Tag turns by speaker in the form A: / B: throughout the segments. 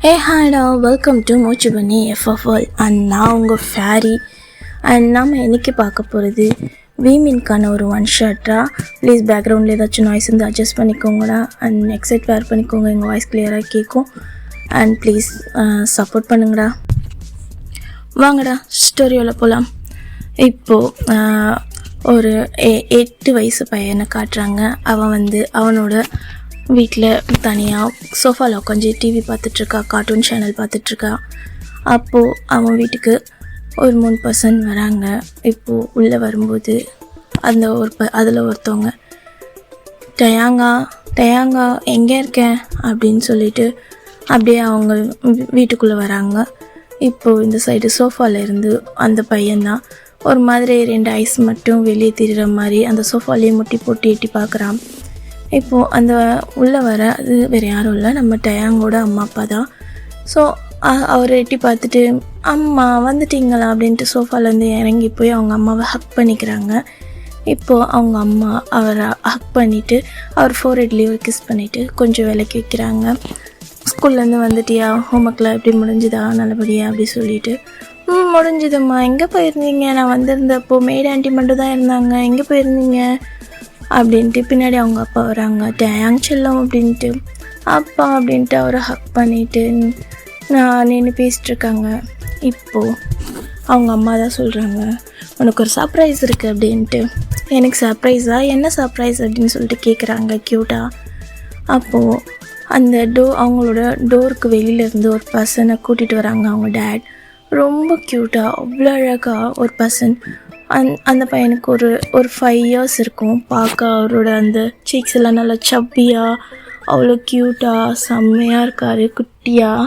A: ஹாய்டா, welcome to மூச்சு பண்ணி எஃப்எஃப்எல் and நான் உங்கள் ஃபேரி. அண்ட் நாம் இன்றைக்கி பார்க்க போகிறது வீமின்கான ஒரு ஒன் ஷாட்டா. ப்ளீஸ் பேக்ரவுண்டில் ஏதாச்சும் நாய்ஸ் வந்து அட்ஜஸ்ட் பண்ணிக்கோங்கடா. அண்ட் நெக்ஸ்ட் வேர் பண்ணிக்கோங்க, எங்கள் வாய்ஸ் கிளியராக கேட்கும். அண்ட் ப்ளீஸ் சப்போர்ட் பண்ணுங்கடா. வாங்கடா ஸ்டோரியோவில் போகலாம். இப்போது ஒரு 8 வயசு பையனை காட்டுறாங்க. அவன் வந்து அவனோட வீட்டில் தனியாக சோஃபாவில் உட்காந்து டிவி பார்த்துட்ருக்கா, கார்ட்டூன் சேனல் பார்த்துட்ருக்கா. அப்போது அவன் வீட்டுக்கு ஒரு 3 பர்சன் வராங்க. இப்போது உள்ளே வரும்போது அந்த அதில் ஒருத்தவங்க டயாங்கா எங்கே இருக்கேன் அப்படின்னு சொல்லிட்டு அப்படியே அவங்க வீட்டுக்குள்ளே வராங்க. இப்போது இந்த சைடு சோஃபாவில் இருந்து அந்த பையன்தான் ஒரு மாதிரி 2 ஐஸ் மட்டும் வெளியே தெரிகிற மாதிரி அந்த சோஃபாலேயே முட்டி போட்டு எட்டி பார்க்குறான். இப்போது அந்த உள்ளே வர அது வேறு யாரும் இல்லை, நம்ம டயாங்கோட அம்மா அப்பா தான். ஸோ அவர் எட்டி பார்த்துட்டு அம்மா வந்துட்டீங்களா அப்படின்ட்டு சோஃபாலேருந்து இறங்கி போய் அவங்க அம்மாவை ஹக் பண்ணிக்கிறாங்க. இப்போது அவங்க அம்மா அவரை ஹக் பண்ணிவிட்டு அவர் ஃபோர்ஹெட்லேயே ஒரு கிஸ் பண்ணிவிட்டு கொஞ்சம் விலைக்கு வைக்கிறாங்க. ஸ்கூல்லேருந்து வந்துட்டியா, ஹோம்ஒர்க்லாம் எப்படி முடிஞ்சுதா நல்லபடியா அப்படி சொல்லிவிட்டு முடிஞ்சுதம்மா, எங்கே போயிருந்தீங்க, நான் வந்திருந்தப்போ மெய்ட் ஆண்டி மட்டும் தான் இருந்தாங்க, எங்கே போயிருந்தீங்க அப்படின்ட்டு பின்னாடி அவங்க அப்பா வராங்க. டேங் செல்லம் அப்படின்ட்டு அப்பா அப்படின்ட்டு அவரை ஹக் பண்ணிவிட்டு நான் நின்று பேசிட்டுருக்காங்க. இப்போது அவங்க அம்மா தான் சொல்கிறாங்க, உனக்கு ஒரு சர்ப்ரைஸ் இருக்குது அப்படின்ட்டு. எனக்கு சர்ப்ரைஸா, என்ன சர்ப்ரைஸ் அப்படின்னு சொல்லிட்டு கேட்குறாங்க க்யூட்டாக. அப்போது அந்த அவங்களோட டோருக்கு வெளியிலேருந்து ஒரு பர்சனை கூட்டிகிட்டு வராங்க அவங்க டேட். ரொம்ப க்யூட்டாக அவ்வளோ அழகாக ஒரு பர்சன். அந்த பையனுக்கு ஒரு 5 இயர்ஸ் இருக்கும். பார்க்க அவரோட அந்த சீக்ஸ் எல்லாம் நல்லா சப்பியாக அவ்வளோ க்யூட்டாக செம்மையாக இருக்கார் குட்டியாக.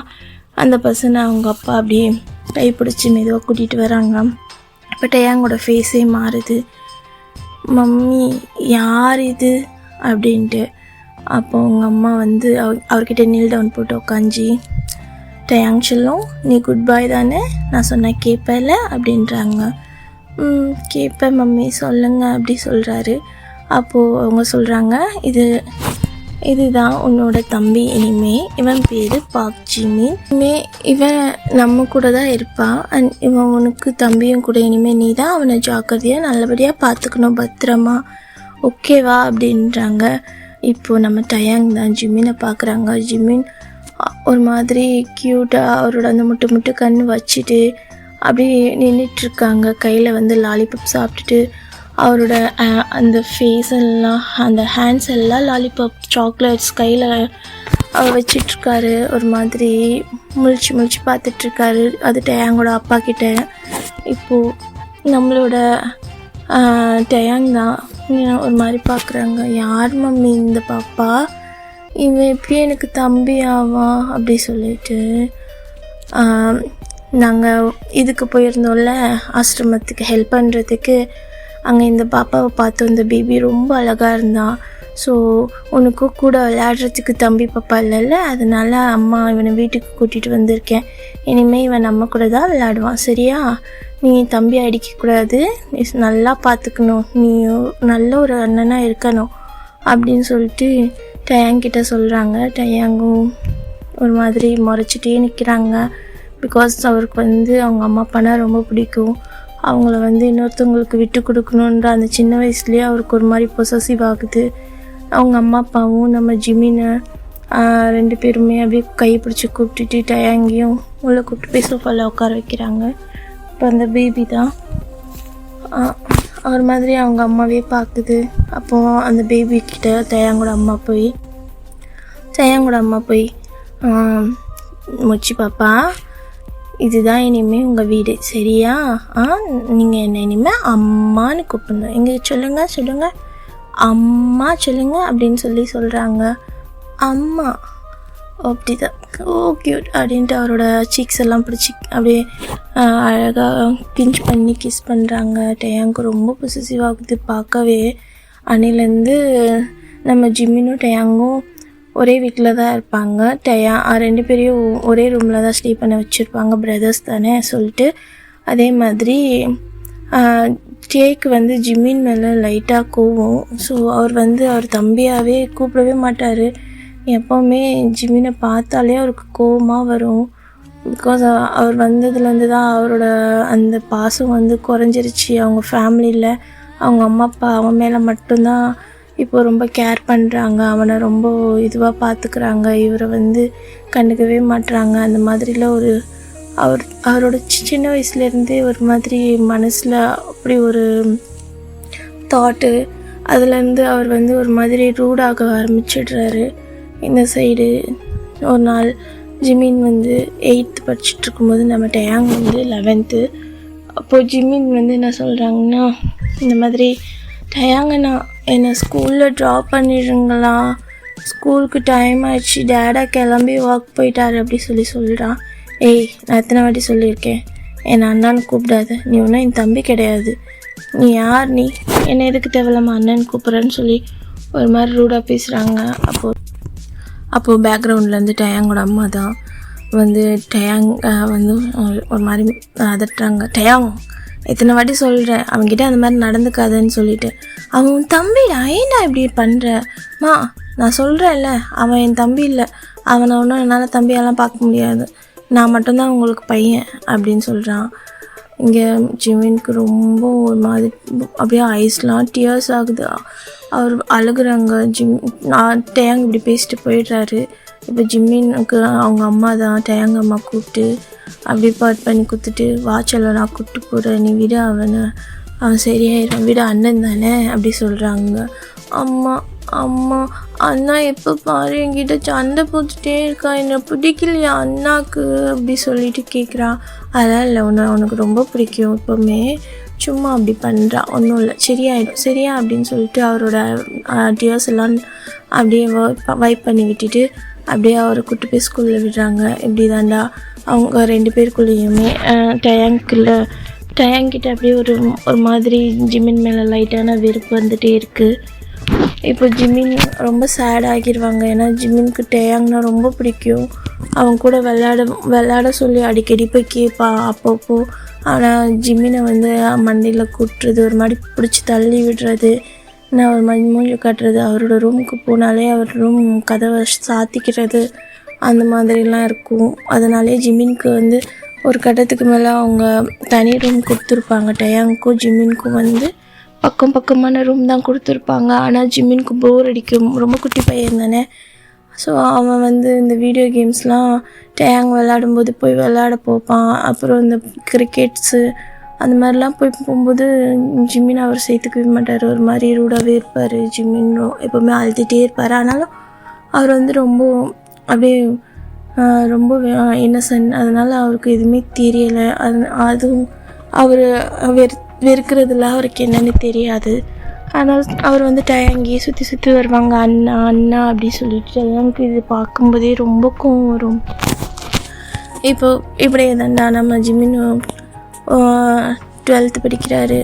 A: அந்த பர்சனை அவங்க அப்பா அப்படியே கைப்பிடிச்சி மெதுவாக கூட்டிகிட்டு வராங்க. இப்போ டயாங்கோட ஃபேஸே மாறுது. மம்மி யார் இது அப்படின்ட்டு. அப்போ அவங்க அம்மா வந்து அவர்கிட்ட நீல் டவுன் போட்டு உக்காஞ்சி, டயாங் செல்லம் நீ குட் பாய் தானே, நான் சொன்ன கேட்பல அப்படின்றாங்க. கேட்பேன் மம்மி சொல்லுங்க அப்படி சொல்கிறாரு. அப்போது அவங்க சொல்கிறாங்க, இதுதான் உன்னோட தம்பி, இவன் பேர் பாக் ஜிமின், இவன் நம்ம கூட தான் இருப்பான். அண்ட் இவன் உனக்கு தம்பியும் கூட, இனிமேல் நீ தான் அவனை ஜாக்கிரதையாக நல்லபடியாக பார்த்துக்கணும், பத்திரமா, ஓகேவா அப்படின்றாங்க. இப்போது நம்ம டயாங் தான் ஜிமினை பார்க்குறாங்க. ஜிமின் ஒரு மாதிரி க்யூட்டாக அவரோட அந்த முட்டு கண் வச்சுட்டு அப்படியே நின்றுட்டுருக்காங்க. கையில் வந்து லாலிபாப் சாப்பிட்டுட்டு அவரோட அந்த ஃபேஸ் எல்லாம் அந்த ஹேண்ட்ஸ் எல்லாம் லாலிபாப் சாக்லேட்ஸ் கையில் அவர் வச்சிட்ருக்காரு. ஒரு மாதிரி முழிச்சு பார்த்துட்ருக்காரு. அது டயாங்கோட அப்பா கிட்ட. இப்போது நம்மளோட டயாங் தான் ஒரு மாதிரி பார்க்குறாங்க. யார் மம்மி இந்த பாப்பா, இவன் எப்படி எனக்கு தம்பி ஆவான் அப்படி சொல்லிட்டு நாங்கள் இதுக்கு போயிருந்தோம்ல ஆசிரமத்துக்கு ஹெல்ப் பண்ணுறதுக்கு. அங்கே இந்த பாப்பாவை பார்த்து இந்த பேபி ரொம்ப அழகாக இருந்தான். ஸோ உனக்கு கூட விளையாடுறதுக்கு தம்பி பாப்பா இல்லைல்ல, அதனால் அம்மா இவனை வீட்டுக்கு கூட்டிகிட்டு வந்திருக்கேன். இனிமேல் இவன் நம்ம கூட தான் விளையாடுவான், சரியா? நீ தம்பி அடிக்கக்கூடாது, நீ நல்லா பார்த்துக்கணும், நீ நல்ல ஒரு அண்ணனாக இருக்கணும் அப்படின்னு சொல்லிட்டு டயாங்கிட்ட சொல்கிறாங்க. டயாங்கும் ஒரு மாதிரி முறைச்சிட்டே நிற்கிறாங்க. பிகாஸ் அவருக்கு வந்து அவங்க அம்மா அப்பானா ரொம்ப பிடிக்கும். அவங்கள வந்து இன்னொருத்தவங்களுக்கு விட்டு கொடுக்கணுன்ற அந்த சின்ன வயசுலேயே அவருக்கு ஒரு மாதிரி பொசசிவ் ஆகுது. அவங்க அம்மா அப்பாவும் நம்ம ஜிமினை 2 பேருமே அப்படியே கைப்பிடிச்சி கூப்பிட்டுட்டு டயாங்கியும் உள்ள கூப்பிட்டு போய் சோஃபாவில் உட்கார வைக்கிறாங்க. இப்போ அந்த பேபி தான் ஒரு மாதிரி அவங்க அம்மாவே பார்க்குது. அப்போது அந்த பேபிக்கிட்ட டயாங்கோட அம்மா போய் முச்சி பாப்பா, இதுதான் இனிமேல் உங்கள் வீடு, சரியா? நீங்கள் என்ன இனிமேல் அம்மான்னு கூப்பிடணும். எங்கே சொல்லுங்கள் அம்மா சொல்லுங்கள் அப்படின்னு சொல்கிறாங்க. அம்மா அப்படிதான், ஓ க்யூட் அப்படின்ட்டு அவரோட சீக்ஸ் எல்லாம் பிடிச்சி அப்படியே அழகாக பிஞ்ச் பண்ணி கிஸ் பண்ணுறாங்க. டயாங்கு ரொம்ப பொசசிவ் ஆகுது பார்க்கவே. அன்னிலேருந்து நம்ம ஜிம்மினும் டயாங்கும் ஒரே வீட்டில் தான் இருப்பாங்க. 2 பேரையும் ஒரே ரூமில் தான் ஸ்டே பண்ண வச்சுருப்பாங்க, பிரதர்ஸ் தானே சொல்லிட்டு. அதே மாதிரி டேக்கு வந்து ஜிம்மின் மேலே லைட்டாக கோவம். ஸோ அவர் வந்து அவர் தம்பியாகவே கூப்பிடவே மாட்டார். எப்போவுமே ஜிமினை பார்த்தாலே அவருக்கு கோபமாக வரும். பிகாஸ் அவர் வந்ததுலேருந்து தான் அவரோட அந்த பாசம் வந்து குறைஞ்சிருச்சு. அவங்க ஃபேமிலியில் அவங்க அம்மா அப்பா அவன் மேலே மட்டும்தான் இப்போ ரொம்ப கேர் பண்ணுறாங்க. அவனை ரொம்ப இதுவாக பார்த்துக்கிறாங்க. இவரை வந்து கண்டுக்கவே மாட்டுறாங்க. அந்த மாதிரிலாம் அவரோட சின்ன வயசுலேருந்தே ஒரு மாதிரி மனசில் அப்படி ஒரு தாட்டு. அதுலேருந்து அவர் வந்து ஒரு மாதிரி ரூடாக ஆரம்பிச்சிடுறாரு. இந்த சைடு ஒரு நாள் ஜிமின் வந்து 8th படிச்சுட்ருக்கும்போது நம்ம டயாங் வந்து 11th. அப்போது ஜிமின் வந்து என்ன சொல்கிறாங்கன்னா, இந்த மாதிரி டயாங்கண்ணா என்னை ஸ்கூலில் ட்ராப் பண்ணிடுங்களா, ஸ்கூலுக்கு டைம் ஆயிடுச்சு, டேடா கிளம்பி வாக் போயிட்டாரு அப்படி சொல்கிறான். ஏய், நான் எத்தனை வாட்டி சொல்லியிருக்கேன், என்னை அண்ணான்னு கூப்பிடாது, நீ ஒன்றும் என் தம்பி கிடையாது, நீ யார், நீ என்னை எதுக்கு தேவையில்லாமல் அண்ணன் கூப்பிட்றேன்னு சொல்லி ஒரு மாதிரி ரூடாக பேசுகிறாங்க. அப்போது பேக்ரவுண்ட்லேருந்து டயாங்கோட அம்மா தான் வந்து டயாங் வந்து ஒரு மாதிரி அதட்டுறாங்க. டயாங், எத்தனை வாட்டி சொல்கிறேன் அவன்கிட்ட அந்த மாதிரி நடந்துக்காதுன்னு சொல்லிட்டு. அவன் தம்பிடா, ஏன்டா இப்படி பண்ணுறமா, நான் சொல்கிறேன்ல அவன் என் தம்பி இல்லை, அவனை ஒன்றும் என்னால் தம்பியெல்லாம் பார்க்க முடியாது, நான் மட்டும்தான் உங்களுக்கு பையன் அப்படின்னு சொல்கிறான். இங்கே ஜிமினுக்கு ரொம்ப ஒரு மாதிரி அப்படியே ஐஸ்லாம் டியர்ஸ் ஆகுது. அவர் அழுகுறாங்க. டயாங் இப்படி பேசிட்டு போயிடுறாரு. இப்போ ஜிமினுக்கு அவங்க அம்மா தான் டயாங் அம்மா கூப்பிட்டு அப்படி பாட் பண்ணி கொடுத்துட்டு, வாட்செல்லாம் நான் கூப்பிட்டு போகிறேன், நீ விட அவன் சரியாயிடும், விட அண்ணன் தானே அப்படி சொல்கிறாங்க. அம்மா அண்ணா எப்போ பாரு என்கிட்ட சண்டை போட்டுட்டே இருக்கா, என்னை பிடிக்கலையா அண்ணாக்கு அப்படி சொல்லிட்டு கேட்குறான். அதெல்லாம் இல்லை, உனக்கு ரொம்ப பிடிக்கும், எப்போவுமே சும்மா அப்படி பண்ணுறா, ஒன்றும் இல்லை, சரியாயிடும் சரியா அப்படின்னு சொல்லிட்டு அவரோட டியர்ஸ் எல்லாம் அப்படியே வைப் பண்ணி விட்டுட்டு அப்படியே அவரை கூட்டு போய் ஸ்கூலில் விடுறாங்க. இப்படி தாண்டா அவங்க 2 பேருக்குள்ளேயுமே டயாங்கிட்ட அப்படியே ஒரு மாதிரி ஜிமின் மேலே லைட்டான வெறுப்பு வந்துகிட்டே இருக்குது. இப்போ ஜிமின் ரொம்ப சேட் ஆகிடுவாங்க. ஏன்னா ஜிமினுக்கு டயாங்னா ரொம்ப பிடிக்கும். அவங்க கூட விளையாட சொல்லி அடிக்கடி போய் கேட்பா அப்பப்போ. ஆனால் ஜிமினை வந்து மண்டையில் கூட்டுறது, ஒரு மாதிரி பிடிச்சி தள்ளி விடுறது, நான் ஒரு மாதிரி மூஞ்சி காட்டுறது, அவரோட ரூமுக்கு போனாலே அவர் ரூம் கதவை சாத்திக்கிறது, அந்த மாதிரிலாம் இருக்கும். அதனாலே ஜிமினுக்கு வந்து ஒரு கட்டத்துக்கு மேலே அவங்க தனி ரூம் கொடுத்துருப்பாங்க. டயாங்க்கும் ஜிமினுக்கும் வந்து பக்கமான ரூம் தான் கொடுத்துருப்பாங்க. ஆனால் ஜிமினுக்கு போர் அடிக்கும், ரொம்ப குட்டி பையன் தானே. ஸோ அவன் வந்து இந்த வீடியோ கேம்ஸ்லாம் டயாங் விளையாடும்போது போய் விளையாட போப்பான். அப்புறம் இந்த கிரிக்கெட்ஸு அந்த மாதிரிலாம் போகும்போது ஜிமின் அவர் சேர்த்துக்கவே மாட்டார். ஒரு மாதிரி ரூடாகவே இருப்பார். ஜிமின் எப்போவுமே அழுத்திட்டே இருப்பார். ஆனாலும் அவர் வந்து ரொம்ப அப்படியே ரொம்ப இன்னசென்ட். அதனால் அவருக்கு எதுவுமே தெரியலை. அதுவும் அவர் வெறுக்கிறதுல அவருக்கு என்னென்னு தெரியாது. ஆனால் அவர் வந்து டயாங்கியே சுற்றி வருவாங்க, அண்ணா அப்படி சொல்லிட்டு. எனக்கு இது பார்க்கும்போதே ரொம்ப கோவம் வரும். இப்படியே தான்டா நம்ம ஜிமின் 12th படிக்கிறாரு.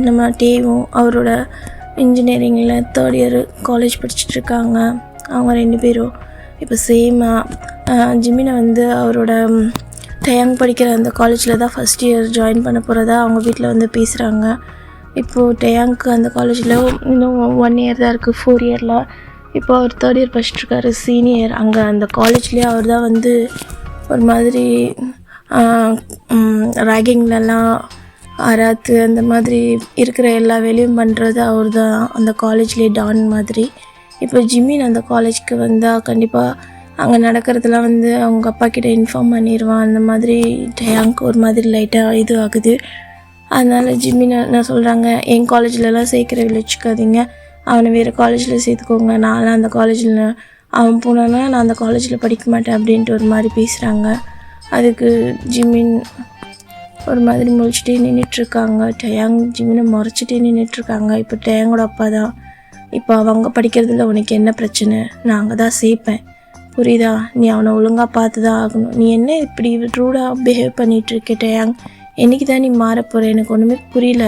A: நம்ம டேவும் அவரோட இன்ஜினியரிங்கில் 3rd year காலேஜ் படிச்சுட்ருக்காங்க. அவங்க 2 பேரும் இப்போ சேமாக ஜிமினை வந்து அவரோட டயாங் படிக்கிற அந்த காலேஜில் தான் ஃபஸ்ட் இயர் ஜாயின் பண்ண போகிறதா அவங்க வீட்டில் வந்து பேசுகிறாங்க. இப்போது டயாங்க்கு அந்த காலேஜில் இன்னும் 1 year தான் இருக்குது, 4 yearல. இப்போ அவர் 3rd year படிச்சுட்ருக்காரு, சீனியர். அங்கே அந்த காலேஜ்லேயே அவர் தான் வந்து ஒரு மாதிரி ராகிங்லலாம் அராத்து அந்த மாதிரி இருக்கிற எல்லா வேலையும் பண்ணுறது அவர் தான், அந்த காலேஜ்லேயே டான் மாதிரி. இப்போ ஜிமின் அந்த காலேஜ்க்கு வந்தால் கண்டிப்பாக அங்கே நடக்கிறதுலாம் வந்து அவங்க அப்பா கிட்ட இன்ஃபார்ம் பண்ணிடுவான். அந்த மாதிரி டயாங்க்கு ஒரு மாதிரி லைட்டாக இது ஆகுது. அதனால் ஜிமின் நான் சொல்கிறாங்க, என் காலேஜ்லலாம் சேர்க்குற வச்சுக்காதீங்க, அவனை வேறு காலேஜில் சேர்த்துக்கோங்க, நான்லாம் அந்த காலேஜில் அவன் போனான்னா நான் அந்த காலேஜில் படிக்க மாட்டேன் அப்படின்ட்டு ஒரு மாதிரி பேசுகிறாங்க. அதுக்கு ஜிமின் ஒரு மாதிரி முழிச்சிட்டே நின்றுட்டுருக்காங்க. டயாங் ஜிமினை முறைச்சிட்டே நின்றுட்டுருக்காங்க. இப்போ டயாங்கோட அப்பா தான், இப்போ அவங்க படிக்கிறதுல உனக்கு என்ன பிரச்சனை, நான் அங்கே தான் சேர்ப்பேன், புரியுதா, நீ அவனை ஒழுங்காக பார்த்து தான் ஆகணும், நீ என்ன இப்படி ரூடாக பிஹேவ் பண்ணிகிட்ருக்க டயாங், என்றைக்கு தான் நீ மாறப்போகிற, எனக்கு ஒன்றுமே புரியல,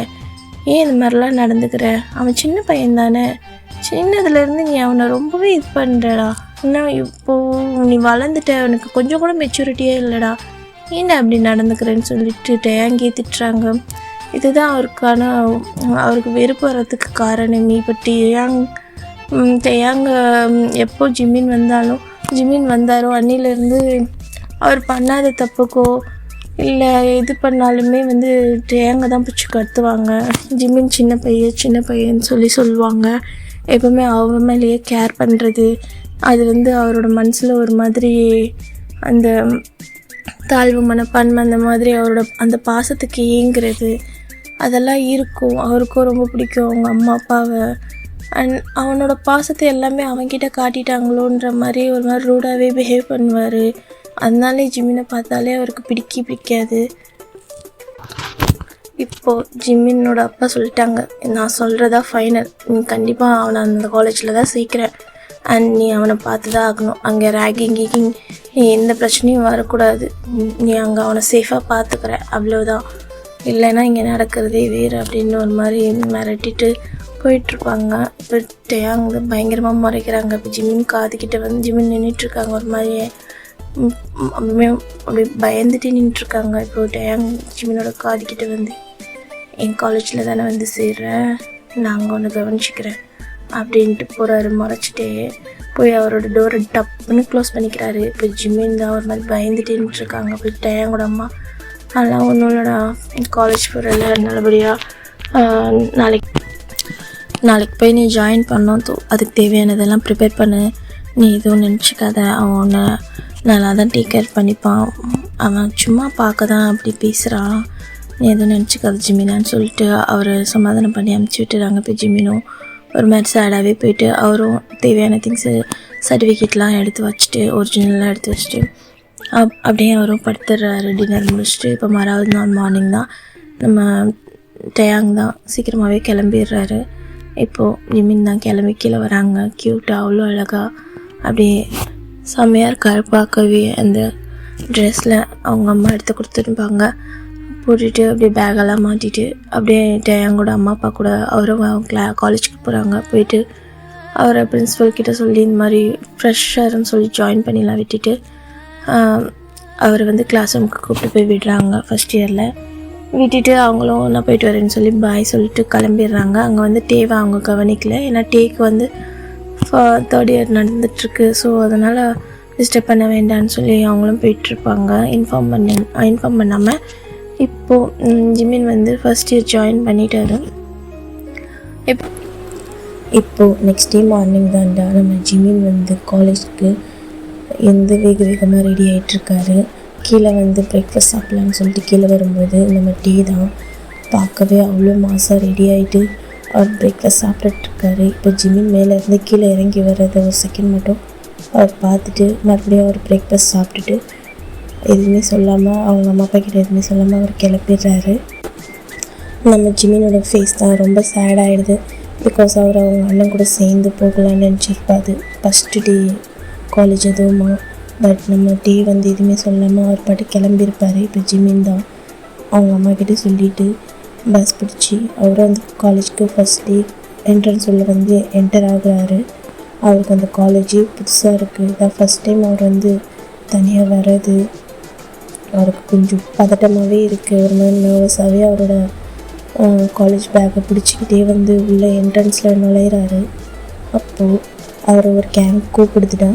A: ஏன் இந்த மாதிரிலாம் நடந்துக்கிற, அவன் சின்ன பையன் தானே, சின்னதுலேருந்து நீ அவனை ரொம்பவே இது பண்ணுறடா, இன்னும் இப்போது நீ வளர்ந்துட்ட, அவனுக்கு கொஞ்சம் கூட மெச்சூரிட்டியே இல்லைடா, ஏன்டா அப்படி நடந்துக்கிறேன்னு சொல்லிட்டு டயாங்கே திட்டுறாங்க. இதுதான் அவருக்கு வெறுப்பு வர்றதுக்கு காரணமே. இப்போ டயாங் தேயாங்க எப்போ ஜிமின் வந்தாரோ அன்னிலேருந்து அவர் பண்ணாத தப்புக்கோ இல்லை எது பண்ணாலுமே வந்து தேயாங்க தான் பிடிச்சி கத்துவாங்க. ஜிமின் சின்ன பையன்னு சொல்லுவாங்க. எப்போவுமே அவன் மேலேயே கேர் பண்ணுறது, அது வந்து அவரோட மனசில் ஒரு மாதிரி அந்த தாழ்வு மனப்பான்மை, அந்த மாதிரி அவரோட அந்த பாசத்துக்கு ஏங்குறது அதெல்லாம் இருக்கும். அவருக்கும் ரொம்ப பிடிக்கும் அவங்க அம்மா அப்பாவை. அவனோட பாசத்தை எல்லாமே அவன்கிட்ட காட்டிட்டாங்களோன்ற மாதிரி ஒரு மாதிரி ரூடாகவே பிஹேவ் பண்ணுவார். அதனாலே ஜிமினை பார்த்தாலே அவருக்கு பிடிக்காது. இப்போது ஜிமினோட அப்பா சொல்லிட்டாங்க, நான் சொல்கிறதா ஃபைனல், நீ கண்டிப்பாக அவனை அந்த காலேஜில் தான் சேர்க்குறேன், அண்ட் நீ அவனை பார்த்து தான் ஆகணும். அங்கே ரேகிங் நீ எந்த பிரச்சனையும் வரக்கூடாது, நீ அங்கே அவனை சேஃபாக பார்த்துக்கிற, அவ்வளோதான், இல்லைன்னா இங்கே நடக்கிறதே வேறு அப்படின்னு ஒரு மாதிரி மிரட்டிட்டு போயிட்டுருப்பாங்க. இப்போ டேயாங்க பயங்கரமாக முறைக்கிறாங்க. இப்போ ஜிமின் காதுகிட்ட வந்து ஜிமின் நின்றுட்டுருக்காங்க, ஒரு மாதிரியே அப்படி பயந்துட்டு நின்றுட்டுருக்காங்க. இப்போ டேயாங் ஜிமினோட காதுகிட்ட வந்து, என் காலேஜில் தானே வந்து சேர்றேன், நான் அங்கே ஒன்று கவனிச்சிக்கிறேன் அப்படின்ட்டு போகிறாரு. முறைச்சிட்டே போய் அவரோட டோரை டப்புன்னு க்ளோஸ் பண்ணிக்கிறாரு. இப்போ ஜிமின் தான் ஒரு மாதிரி பயந்துட்டு நின்றுட்டுருக்காங்க. இப்போ டேயாங்கோட அம்மா, அதெல்லாம் ஒன்றும் இல்லைடா, காலேஜ் போகிறல நல்லபடியாக நாளைக்கு போய் நீ ஜாயின் பண்ணோம், அதுக்கு தேவையானதெல்லாம் ப்ரிப்பேர் பண்ணு, நீ எதுவும் நினச்சிக்காத, அவன் ஒன்று நல்லா தான் டேக் கேர் பண்ணிப்பான், அவன் சும்மா பார்க்க தான் அப்படி பேசுகிறான், நீ எதுவும் நினச்சிக்காத ஜிமினான்னு சொல்லிட்டு அவரை சமாதானம் பண்ணி அனுப்பிச்சி விட்டுறாங்க. இப்போ ஜிமினும் ஒரு மாதிரி சேடாகவே போயிட்டு அவரும் தேவையான திங்ஸு சர்டிஃபிகேட்லாம் எடுத்து வச்சுட்டு ஒரிஜினலாக எடுத்து வச்சுட்டு அப்படியே அவரும் படுத்துடுறாரு. டின்னர் முடிச்சுட்டு இப்போ மறாவது நாள் மார்னிங் தான் நம்ம டேயாங் தான் சீக்கிரமாகவே கிளம்பிடுறாரு. இப்போது ஜிமின் தான் கிளம்பி கீழே வராங்க. க்யூட்டாக அவ்வளோ அழகாக அப்படியே செம்மையாக இருக்கார் பார்க்கவே. அந்த ட்ரெஸ்ஸில் அவங்க அம்மா எடுத்து கொடுத்துருப்பாங்க, போட்டுட்டு அப்படியே பேக்கெல்லாம் மாட்டிட்டு அப்படியே டேயாங்கோட அம்மா அப்பா கூட அவரும் காலேஜுக்கு போகிறாங்க. போயிட்டு அவரை பிரின்ஸிபல் கிட்ட சொல்லி இந்த மாதிரி ஃப்ரெஷ்ஷர்னு சொல்லி ஜாயின் பண்ணிலாம் விட்டுட்டு அவர் வந்து கிளாஸ் ரூமுக்கு கூப்பிட்டு போய் விடுறாங்க. ஃபஸ்ட் இயரில் விட்டுட்டு அவங்களும் நான் போயிட்டு வரேன்னு சொல்லி பாய் சொல்லிட்டு கிளம்பிடுறாங்க. அங்கே வந்து டேவை அவங்க கவனிக்கல, ஏன்னா டேக்கு வந்து தேர்ட் இயர் நடந்துகிட்ருக்கு, ஸோ அதனால் டிஸ்டர்ப் பண்ண வேண்டான்னு சொல்லி அவங்களும் போயிட்டுருப்பாங்க. இன்ஃபார்ம் பண்ணாமல் இப்போது ஜிமின் வந்து ஃபஸ்ட் இயர் ஜாயின் பண்ணிட்டாரு. இப்போது நெக்ஸ்ட் டே மார்னிங் தான்டா நம்ம ஜிமின் வந்து காலேஜுக்கு வேகமாக ரெடி ஆகிட்டுருக்காரு. கீழே வந்து பிரேக்ஃபாஸ்ட் சாப்பிட்லான்னு சொல்லிட்டு கீழே வரும்போது நம்ம டே தான் பார்க்கவே அவ்வளோ மாசாக ரெடி ஆகிட்டு அவர் பிரேக்ஃபாஸ்ட் சாப்பிட்டுருக்காரு. இப்போ ஜிமின் மேலேருந்து கீழே இறங்கி வர்றது ஒரு செகண்ட் மட்டும் அவர் பார்த்துட்டு மறுபடியும் அவர் பிரேக்ஃபாஸ்ட் சாப்பிட்டுட்டு எதுவுமே சொல்லாமல் அவங்க அம்மா அப்பா கிட்ட எதுவுமே சொல்லாமல் அவர் கிளப்பிடுறாரு. நம்ம ஜிமினோட ஃபேஸ் தான் ரொம்ப சேட் ஆகிடுது. பிகாஸ் அவர் அவங்க அண்ணன் கூட சேர்ந்து போகலான்னு நினச்சிருப்பாது ஃபஸ்ட்டு டே காலேஜ் எதுவுமா. பட் நம்ம டே வந்து எதுவுமே சொல்லாமல் அவர் பாட்டு கிளம்பியிருப்பார். இப்போ ஜிமின் தான் அவங்க அம்மா கிட்டே சொல்லிவிட்டு பஸ் பிடிச்சி அவரும் அந்த காலேஜுக்கு ஃபஸ்ட் டே என்ட்ரன்ஸ் உள்ள வந்து என்டர் ஆகுறாரு. அவருக்கு அந்த காலேஜே புதுசாக இருக்குது, இதான் ஃபஸ்ட் டைம் அவர் வந்து தனியாக வர்றது. அவருக்கு கொஞ்சம் பதட்டமாகவே இருக்குது, ஒரு மாதிரி நர்வஸாகவே அவரோட காலேஜ் பேக்கை பிடிச்சிக்கிட்டே வந்து உள்ள என்ட்ரன்ஸில் நுழையிறாரு. அப்போது அவர் ஒரு கேங் கூப்பிடுத்துட்டா